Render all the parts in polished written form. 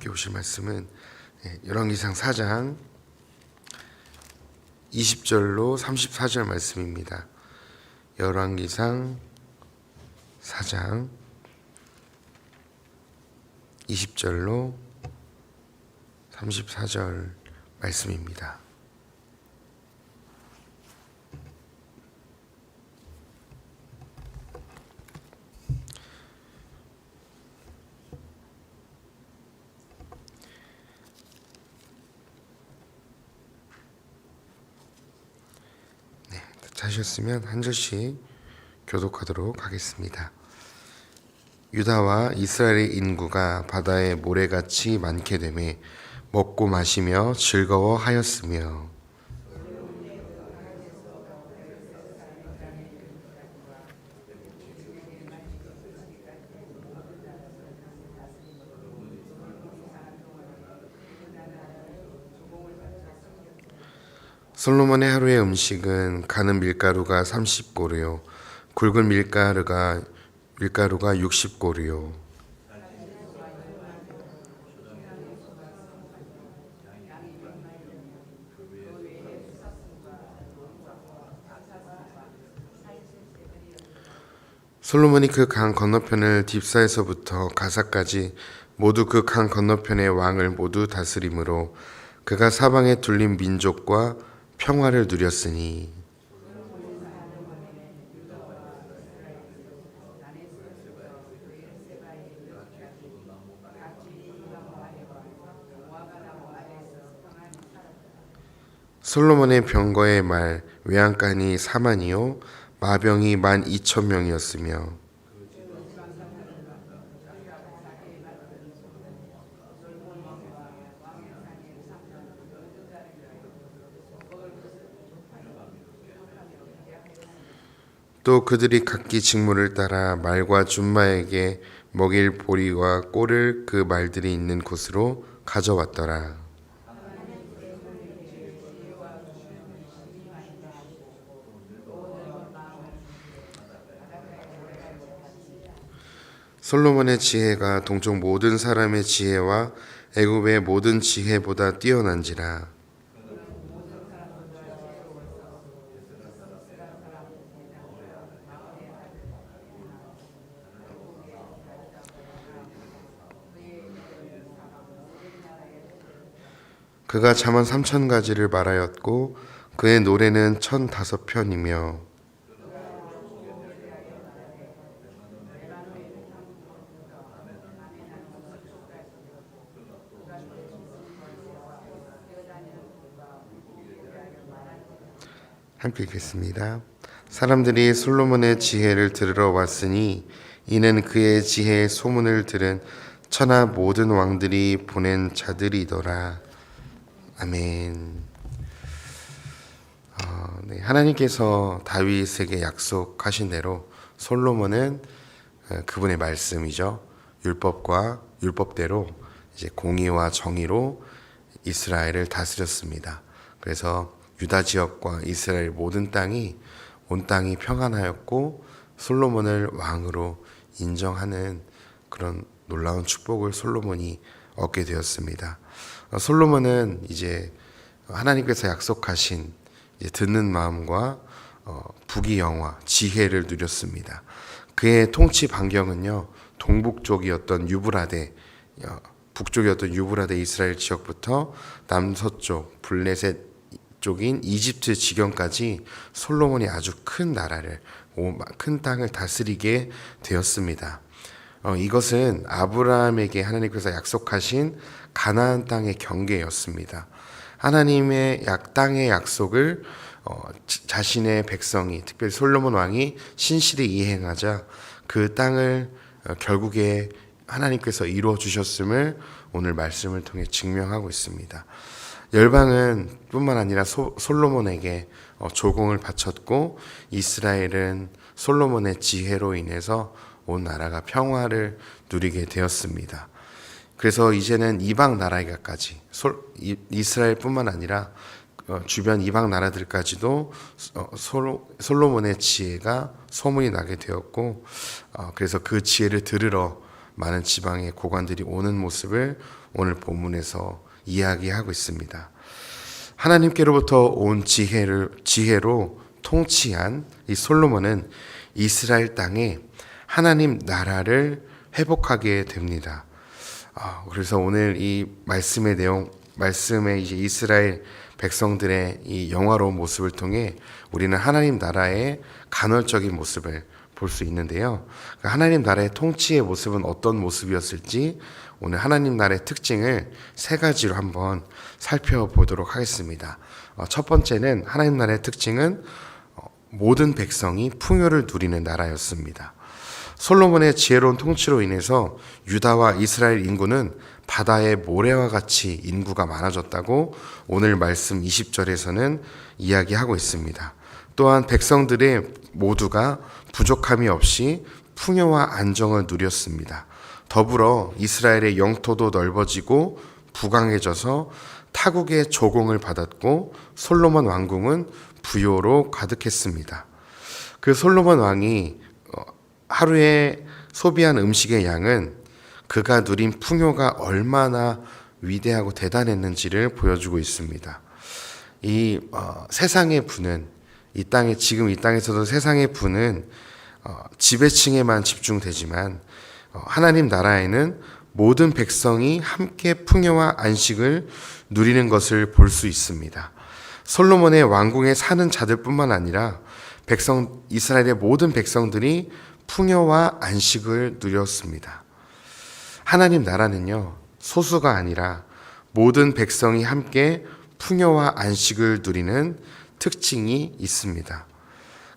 함께 보실 말씀은 열왕기상 4장 20절로 34절 말씀입니다. 열왕기상 4장 20절로 34절 말씀입니다. 하셨으면 한 절씩 교독하도록 하겠습니다. 유다와 이스라엘의 인구가 바다의 모래같이 많게 되매 먹고 마시며 즐거워하였으며 솔로몬의 하루의 음식은 가는 밀가루가 30고루요 굵은 밀가루가 60고루요 솔로몬이 그 강 건너편을 딥사에서부터 가사까지 모두 그 강 건너편의 왕을 모두 다스림으로 그가 사방에 둘린 민족과 평화를 누렸으니 솔로몬의 병거의 말 외양간이 4만이요 마병이 12,000명이었으며 또 그들이 각기 직무를 따라 말과 준마에게 먹일 보리와 꼴을 그 말들이 있는 곳으로 가져왔더라. 솔로몬의 지혜가 동쪽 모든 사람의 지혜와 애굽의 모든 지혜보다 뛰어난지라. 그가 잠언 3,000가지를 말하였고 그의 노래는 1,005편이며 함께 읽겠습니다. 사람들이 솔로몬의 지혜를 들으러 왔으니 이는 그의 지혜의 소문을 들은 천하 모든 왕들이 보낸 자들이더라. 아멘. 네, 하나님께서 다윗에게 약속하신 대로 솔로몬은 그분의 말씀이죠. 율법대로 이제 공의와 정의로 이스라엘을 다스렸습니다. 그래서 유다 지역과 이스라엘 모든 땅이 온 땅이 평안하였고 솔로몬을 왕으로 인정하는 그런 놀라운 축복을 솔로몬이 얻게 되었습니다. 솔로몬은 이제 하나님께서 약속하신 이제 듣는 마음과 부귀영화, 지혜를 누렸습니다. 그의 통치 반경은요, 동북쪽이었던 유브라데, 북쪽이었던 유브라데 이스라엘 지역부터 남서쪽 블레셋 쪽인 이집트 지경까지 솔로몬이 아주 큰 나라를, 큰 땅을 다스리게 되었습니다. 이것은 아브라함에게 하나님께서 약속하신 가나안 땅의 경계였습니다. 하나님의 땅의 약속을 자신의 백성이, 특별히 솔로몬 왕이 신실히 이행하자 그 땅을 결국에 하나님께서 이루어 주셨음을 오늘 말씀을 통해 증명하고 있습니다. 열방은 뿐만 아니라 솔로몬에게 조공을 바쳤고 이스라엘은 솔로몬의 지혜로 인해서 온 나라가 평화를 누리게 되었습니다. 그래서 이제는 이방 나라에까지 이스라엘뿐만 아니라 주변 이방 나라들까지도 솔로몬의 지혜가 소문이 나게 되었고 그래서 그 지혜를 들으러 많은 지방의 고관들이 오는 모습을 오늘 본문에서 이야기하고 있습니다. 하나님께로부터 온 지혜로 통치한 이 솔로몬은 이스라엘 땅에 하나님 나라를 회복하게 됩니다. 그래서 오늘 이 말씀의 내용, 말씀의 이제 이스라엘 백성들의 이 영화로운 모습을 통해 우리는 하나님 나라의 간헐적인 모습을 볼 수 있는데요. 하나님 나라의 통치의 모습은 어떤 모습이었을지 오늘 하나님 나라의 특징을 세 가지로 한번 살펴보도록 하겠습니다. 첫 번째는 하나님 나라의 특징은 모든 백성이 풍요를 누리는 나라였습니다. 솔로몬의 지혜로운 통치로 인해서 유다와 이스라엘 인구는 바다의 모래와 같이 인구가 많아졌다고 오늘 말씀 20절에서는 이야기하고 있습니다. 또한 백성들의 모두가 부족함이 없이 풍요와 안정을 누렸습니다. 더불어 이스라엘의 영토도 넓어지고 부강해져서 타국의 조공을 받았고 솔로몬 왕궁은 부요로 가득했습니다. 그 솔로몬 왕이 하루에 소비한 음식의 양은 그가 누린 풍요가 얼마나 위대하고 대단했는지를 보여주고 있습니다. 이 세상의 부는 지금 이 땅에서도 세상의 부는 지배층에만 집중되지만 하나님 나라에는 모든 백성이 함께 풍요와 안식을 누리는 것을 볼 수 있습니다. 솔로몬의 왕궁에 사는 자들뿐만 아니라 이스라엘의 모든 백성들이 풍요와 안식을 누렸습니다. 하나님 나라는요, 소수가 아니라 모든 백성이 함께 풍요와 안식을 누리는 특징이 있습니다.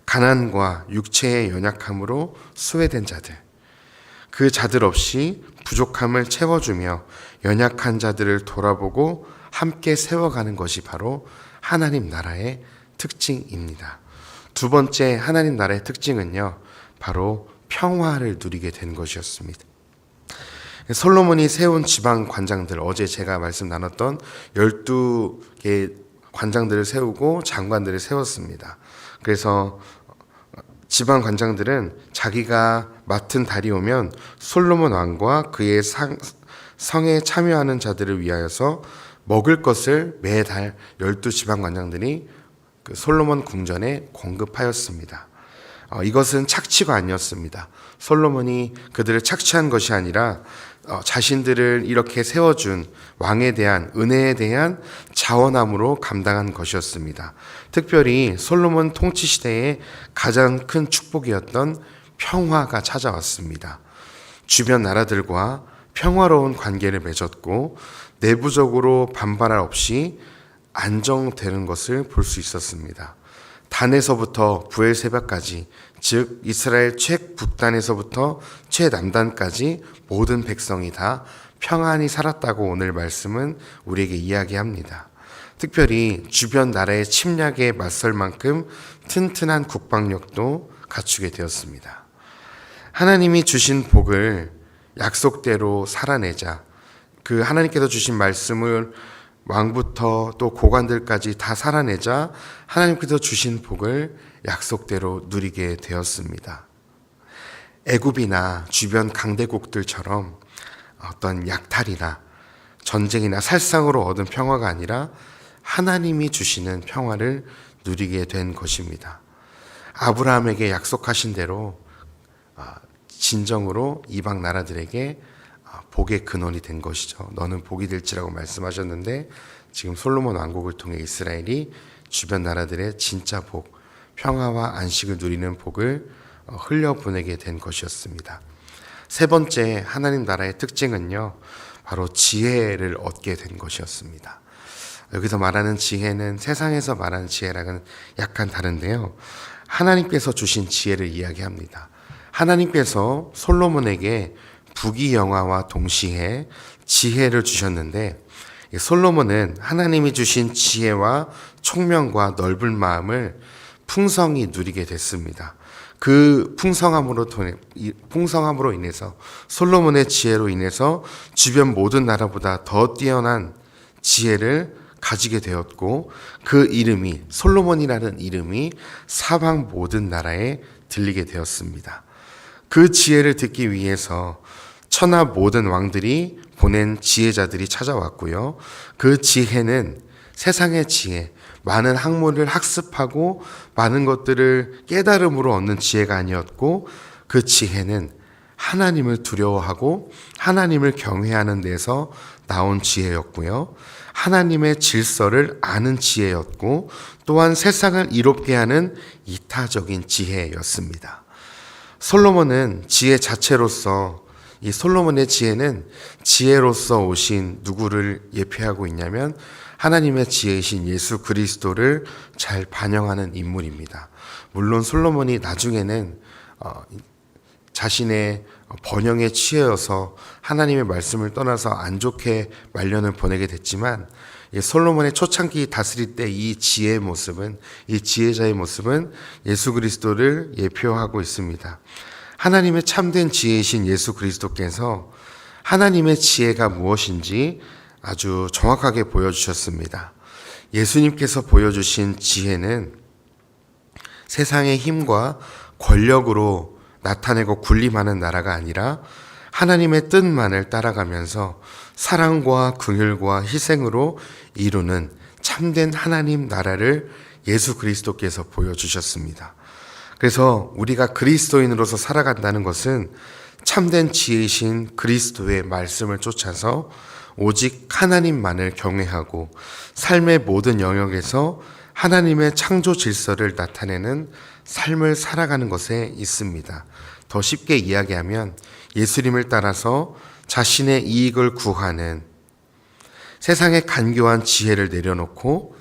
가난과 육체의 연약함으로 소외된 자들, 그 자들 없이 부족함을 채워주며 연약한 자들을 돌아보고 함께 세워가는 것이 바로 하나님 나라의 특징입니다. 두 번째 하나님 나라의 특징은요, 바로 평화를 누리게 된 것이었습니다. 솔로몬이 세운 지방 관장들, 어제 제가 말씀 나눴던 12개의 관장들을 세우고 장관들을 세웠습니다. 그래서 지방 관장들은 자기가 맡은 달이 오면 솔로몬 왕과 그의 성에 참여하는 자들을 위하여서 먹을 것을 매달 12지방 관장들이 그 솔로몬 궁전에 공급하였습니다. 이것은 착취가 아니었습니다. 솔로몬이 그들을 착취한 것이 아니라 자신들을 이렇게 세워준 왕에 대한 은혜에 대한 자원함으로 감당한 것이었습니다. 특별히 솔로몬 통치 시대의 가장 큰 축복이었던 평화가 찾아왔습니다. 주변 나라들과 평화로운 관계를 맺었고 내부적으로 반발할 없이 안정되는 것을 볼 수 있었습니다. 단에서부터 부엘세바까지, 즉 이스라엘 최북단에서부터 최남단까지 모든 백성이 다 평안히 살았다고 오늘 말씀은 우리에게 이야기합니다. 특별히 주변 나라의 침략에 맞설 만큼 튼튼한 국방력도 갖추게 되었습니다. 하나님이 주신 복을 약속대로 살아내자, 그 하나님께서 주신 말씀을 왕부터 또 고관들까지 다 살아내자 하나님께서 주신 복을 약속대로 누리게 되었습니다. 애굽이나 주변 강대국들처럼 어떤 약탈이나 전쟁이나 살상으로 얻은 평화가 아니라 하나님이 주시는 평화를 누리게 된 것입니다. 아브라함에게 약속하신 대로 진정으로 이방 나라들에게 복의 근원이 된 것이죠. 너는 복이 될지라고 말씀하셨는데 지금 솔로몬 왕국을 통해 이스라엘이 주변 나라들의 진짜 복, 평화와 안식을 누리는 복을 흘려보내게 된 것이었습니다. 세 번째 하나님 나라의 특징은요, 바로 지혜를 얻게 된 것이었습니다. 여기서 말하는 지혜는 세상에서 말하는 지혜랑은 약간 다른데요, 하나님께서 주신 지혜를 이야기합니다. 하나님께서 솔로몬에게 부귀영화와 동시에 지혜를 주셨는데 솔로몬은 하나님이 주신 지혜와 총명과 넓은 마음을 풍성히 누리게 됐습니다. 그 풍성함으로 인해서 솔로몬의 지혜로 인해서 주변 모든 나라보다 더 뛰어난 지혜를 가지게 되었고 그 이름이 솔로몬이라는 이름이 사방 모든 나라에 들리게 되었습니다. 그 지혜를 듣기 위해서 천하 모든 왕들이 보낸 지혜자들이 찾아왔고요. 그 지혜는 세상의 지혜, 많은 학문을 학습하고 많은 것들을 깨달음으로 얻는 지혜가 아니었고, 그 지혜는 하나님을 두려워하고 하나님을 경외하는 데서 나온 지혜였고요. 하나님의 질서를 아는 지혜였고, 또한 세상을 이롭게 하는 이타적인 지혜였습니다. 솔로몬은 지혜 자체로서, 이 솔로몬의 지혜는 지혜로서 오신 누구를 예표하고 있냐면 하나님의 지혜이신 예수 그리스도를 잘 반영하는 인물입니다. 물론 솔로몬이 나중에는 자신의 번영에 취해서 하나님의 말씀을 떠나서 안 좋게 말년을 보내게 됐지만, 솔로몬의 초창기 다스릴 때 이 지혜의 모습은, 이 지혜자의 모습은 예수 그리스도를 예표하고 있습니다. 하나님의 참된 지혜이신 예수 그리스도께서 하나님의 지혜가 무엇인지 아주 정확하게 보여주셨습니다. 예수님께서 보여주신 지혜는 세상의 힘과 권력으로 나타내고 군림하는 나라가 아니라 하나님의 뜻만을 따라가면서 사랑과 긍휼과 희생으로 이루는 참된 하나님 나라를 예수 그리스도께서 보여주셨습니다. 그래서 우리가 그리스도인으로서 살아간다는 것은 참된 지혜이신 그리스도의 말씀을 쫓아서 오직 하나님만을 경외하고 삶의 모든 영역에서 하나님의 창조 질서를 나타내는 삶을 살아가는 것에 있습니다. 더 쉽게 이야기하면 예수님을 따라서 자신의 이익을 구하는, 세상의 간교한 지혜를 내려놓고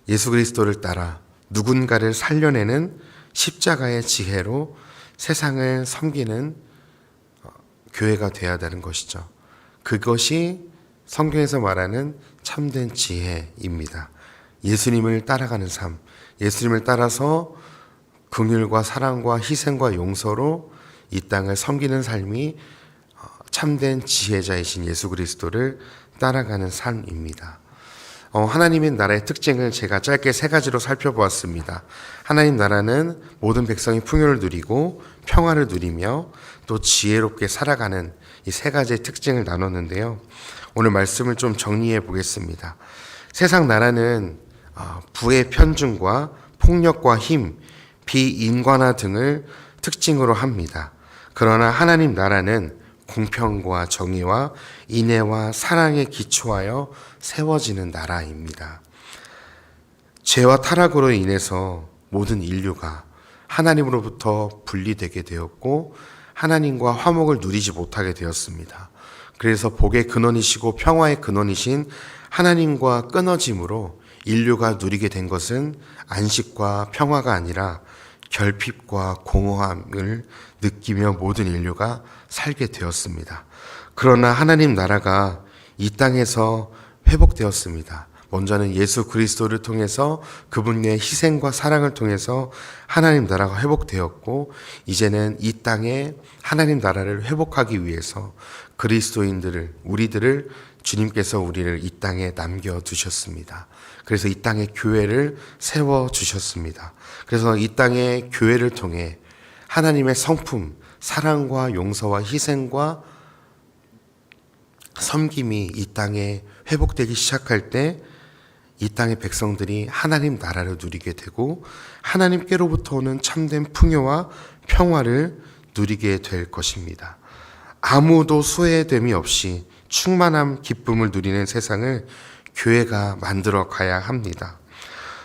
예수 그리스도를 따라 누군가를 살려내는 십자가의 지혜로 세상을 섬기는 교회가 되어야 되는 것이죠. 그것이 성경에서 말하는 참된 지혜입니다. 예수님을 따라가는 삶, 예수님을 따라서 긍휼과 사랑과 희생과 용서로 이 땅을 섬기는 삶이 참된 지혜자이신 예수 그리스도를 따라가는 삶입니다. 하나님의 나라의 특징을 제가 짧게 3가지로 살펴보았습니다. 하나님 나라는 모든 백성이 풍요를 누리고 평화를 누리며 또 지혜롭게 살아가는 이 3가지의 특징을 나눴는데요. 오늘 말씀을 좀 정리해 보겠습니다. 세상 나라는 부의 편중과 폭력과 힘, 비인간화 등을 특징으로 합니다. 그러나 하나님 나라는 공평과 정의와 인애와 사랑에 기초하여 세워지는 나라입니다. 죄와 타락으로 인해서 모든 인류가 하나님으로부터 분리되게 되었고 하나님과 화목을 누리지 못하게 되었습니다. 그래서 복의 근원이시고 평화의 근원이신 하나님과 끊어짐으로 인류가 누리게 된 것은 안식과 평화가 아니라 결핍과 공허함을 느끼며 모든 인류가 살게 되었습니다. 그러나 하나님 나라가 이 땅에서 회복되었습니다. 먼저는 예수 그리스도를 통해서 그분의 희생과 사랑을 통해서 하나님 나라가 회복되었고, 이제는 이 땅에 하나님 나라를 회복하기 위해서 그리스도인들을, 우리들을 주님께서 우리를 이 땅에 남겨두셨습니다. 그래서 이 땅에 교회를 세워주셨습니다. 그래서 이 땅에 교회를 통해 하나님의 성품, 사랑과 용서와 희생과 섬김이 이 땅에 회복되기 시작할 때 이 땅의 백성들이 하나님 나라를 누리게 되고 하나님께로부터 오는 참된 풍요와 평화를 누리게 될 것입니다. 아무도 소외됨이 없이 충만함, 기쁨을 누리는 세상을 교회가 만들어 가야 합니다.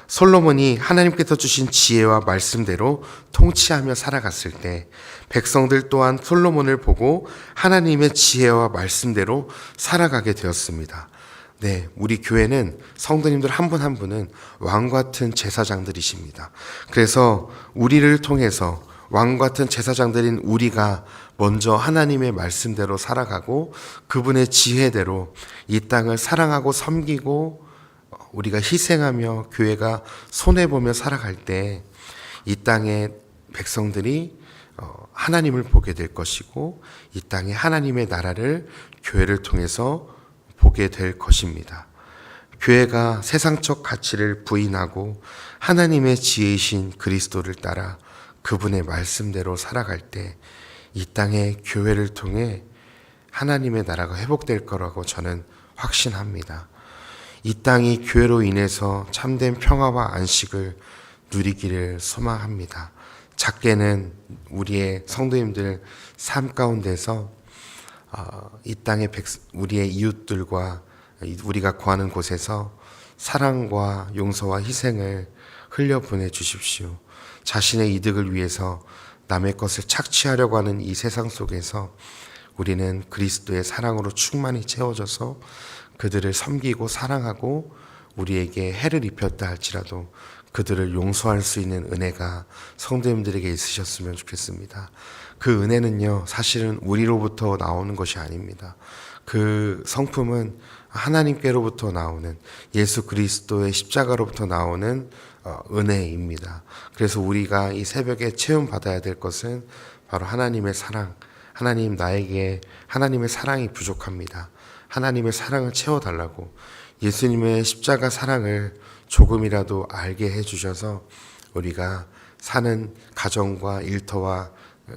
솔로몬이 하나님께서 주신 지혜와 말씀대로 통치하며 살아갔을 때 백성들 또한 솔로몬을 보고 하나님의 지혜와 말씀대로 살아가게 되었습니다. 네, 우리 교회는 성도님들 한 분 한 분은 왕 같은 제사장들이십니다. 그래서 우리를 통해서 왕 같은 제사장들인 우리가 먼저 하나님의 말씀대로 살아가고 그분의 지혜대로 이 땅을 사랑하고 섬기고 우리가 희생하며 교회가 손해보며 살아갈 때 이 땅의 백성들이 하나님을 보게 될 것이고 이 땅에 하나님의 나라를 교회를 통해서 보게 될 것입니다. 교회가 세상적 가치를 부인하고 하나님의 지혜이신 그리스도를 따라 그분의 말씀대로 살아갈 때 이 땅의 교회를 통해 하나님의 나라가 회복될 거라고 저는 확신합니다. 이 땅이 교회로 인해서 참된 평화와 안식을 누리기를 소망합니다. 작게는 우리의 성도님들 삶 가운데서 이 땅의 우리의 이웃들과 우리가 거하는 곳에서 사랑과 용서와 희생을 흘려보내 주십시오. 자신의 이득을 위해서 남의 것을 착취하려고 하는 이 세상 속에서 우리는 그리스도의 사랑으로 충만히 채워져서 그들을 섬기고 사랑하고 우리에게 해를 입혔다 할지라도 그들을 용서할 수 있는 은혜가 성도님들에게 있으셨으면 좋겠습니다. 그 은혜는요, 사실은 우리로부터 나오는 것이 아닙니다. 그 성품은 하나님께로부터 나오는 예수 그리스도의 십자가로부터 나오는 은혜입니다. 그래서 우리가 이 새벽에 체험받아야 될 것은 바로 하나님의 사랑. 하나님, 나에게 하나님의 사랑이 부족합니다. 하나님의 사랑을 채워달라고 예수님의 십자가 사랑을 조금이라도 알게 해주셔서 우리가 사는 가정과 일터와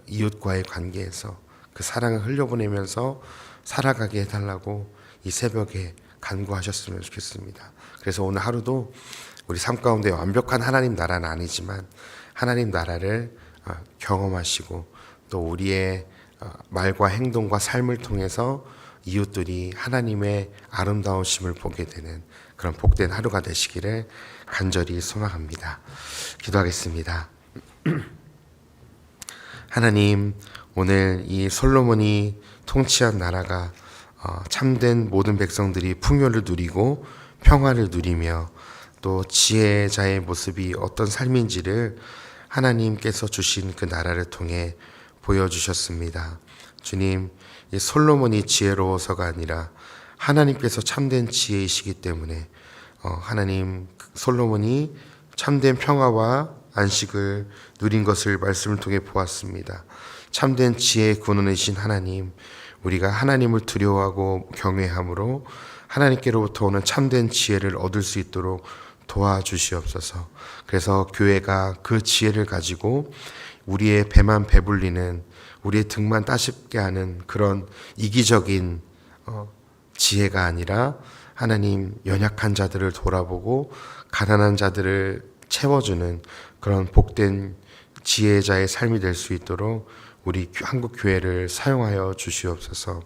이웃과의 관계에서 그 사랑을 흘려보내면서 살아가게 해달라고 이 새벽에 간구하셨으면 좋겠습니다. 그래서 오늘 하루도 우리 삶 가운데 완벽한 하나님 나라는 아니지만 하나님 나라를 경험하시고 또 우리의 말과 행동과 삶을 통해서 이웃들이 하나님의 아름다우심을 보게 되는 그런 복된 하루가 되시기를 간절히 소망합니다. 기도하겠습니다. 하나님, 오늘 이 솔로몬이 통치한 나라가 참된 모든 백성들이 풍요를 누리고 평화를 누리며 또 지혜자의 모습이 어떤 삶인지를 하나님께서 주신 그 나라를 통해 보여주셨습니다. 주님, 이 솔로몬이 지혜로워서가 아니라 하나님께서 참된 지혜이시기 때문에 하나님, 솔로몬이 참된 평화와 안식을 누린 것을 말씀을 통해 보았습니다. 참된 지혜의 근원이신 하나님, 우리가 하나님을 두려워하고 경외함으로 하나님께로부터 오는 참된 지혜를 얻을 수 있도록 도와주시옵소서. 그래서 교회가 그 지혜를 가지고 우리의 배만 배불리는, 우리의 등만 따숩게 하는 그런 이기적인 지혜가 아니라 하나님, 연약한 자들을 돌아보고 가난한 자들을 채워주는 그런 복된 지혜자의 삶이 될 수 있도록 우리 한국교회를 사용하여 주시옵소서.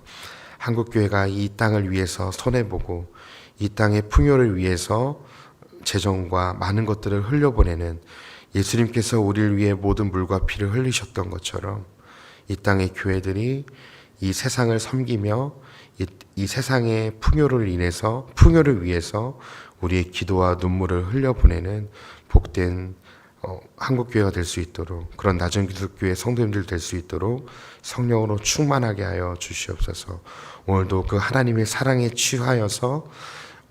한국교회가 이 땅을 위해서 손해보고 이 땅의 풍요를 위해서 재정과 많은 것들을 흘려보내는, 예수님께서 우리를 위해 모든 물과 피를 흘리셨던 것처럼 이 땅의 교회들이 이 세상을 섬기며 이 세상의 풍요를 위해서 우리의 기도와 눈물을 흘려보내는 복된 한국교회가 될 수 있도록, 그런 낮은 기독교회 성도님들 될 수 있도록 성령으로 충만하게 하여 주시옵소서. 오늘도 그 하나님의 사랑에 취하여서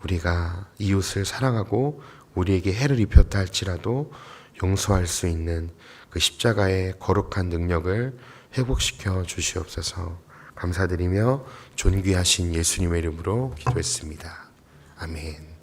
우리가 이웃을 사랑하고 우리에게 해를 입혔다 할지라도 용서할 수 있는 그 십자가의 거룩한 능력을 회복시켜 주시옵소서. 감사드리며 존귀하신 예수님의 이름으로 기도했습니다. 아멘.